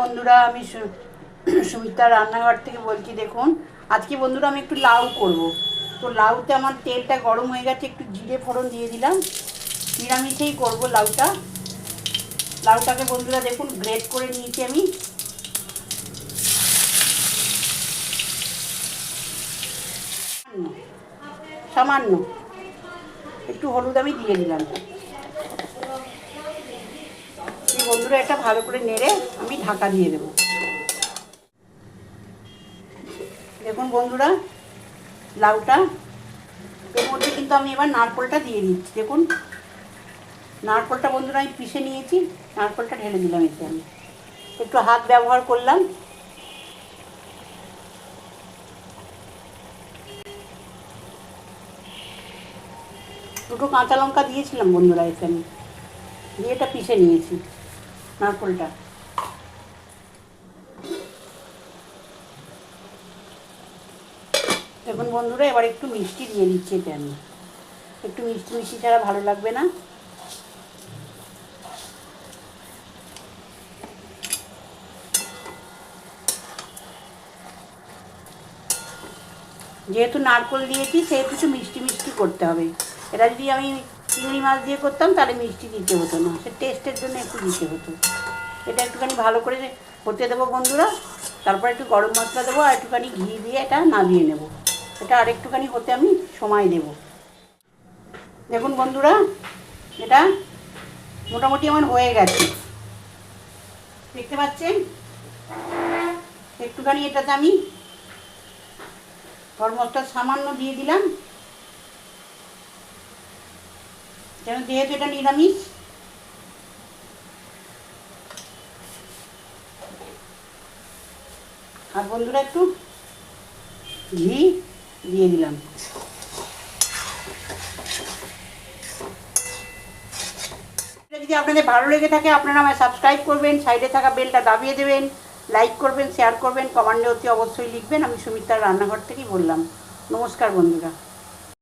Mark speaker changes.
Speaker 1: বন্ধুরা আমি সুমিতার রান্নাঘর থেকে বলছি। দেখুন আজকে বন্ধুরা আমি একটু লাউ করব। তো লাউতে আমার তেলটা গরম হয়ে গেছে, একটু জিরে ফোড়ন দিয়ে দিলাম। নিরামিষেই করব লাউটাকে বন্ধুরা দেখুন গ্রেট করে নিয়েছি আমি। সামান্য একটু হলুদ আমি দিয়ে দিলাম। বন্ধুরা এটা ভালো করে নেড়ে আমি ঢাকা দিয়ে দেবো। দেখুন বন্ধুরা লাউটা, এর মধ্যে কিন্তু আমি এবার নারকেলটা দিয়ে দিচ্ছি। দেখুন নারকেলটা বন্ধুরা আমি পিষে নিয়েছি, নারকেলটা ঢেলে দিলাম। এতে আমি একটু হাত ব্যবহার করলাম। দুটো কাঁচা লঙ্কা দিয়েছিলাম বন্ধুরা, এতে আমি দিয়ে এটা পিষে নিয়েছি নারকেলটা। দেখুন বন্ধুরা এবার একটু মিষ্টি দিয়ে দিচ্ছি। এতে আমি একটু মিষ্টি মিষ্টি ছাড়া ভালো লাগবে না। যেহেতু নারকেল দিয়েছি সেহেতু একটু মিষ্টি মিষ্টি করতে হবে। এটা যদি আমি চিংড়ি মাছ দিয়ে করতাম তাহলে মিষ্টি দিতে হতো না, সে টেস্টের জন্য একটু দিতে হতো। এটা একটুখানি ভালো করে হতে দেবো বন্ধুরা। তারপর একটু গরম মশলা দেবো আর একটুখানি ঘি দিয়ে এটা নামিয়ে নেব। এটা আর একটুখানি হতে আমি সময় দেব। দেখুন বন্ধুরা এটা মোটামুটি আমার হয়ে গেছে, দেখতে পাচ্ছেন। একটুখানি এটাতে আমি গরম মশলা সামান্য দিয়ে দিলাম, যেন যেহেতু এটা নিরামিষ। আর বন্ধুরা একটু ঘি দিয়ে দিলাম। যদি আপনাদের ভালো লেগে থাকে আপনারা আমায় সাবস্ক্রাইব করবেন, সাইডে থাকা বেলটা দাবিয়ে দেবেন, লাইক করবেন, শেয়ার করবেন, কমেন্টে অতি অবশ্যই লিখবেন। আমি সুমিতার রান্নাঘর থেকেই বললাম। নমস্কার বন্ধুরা।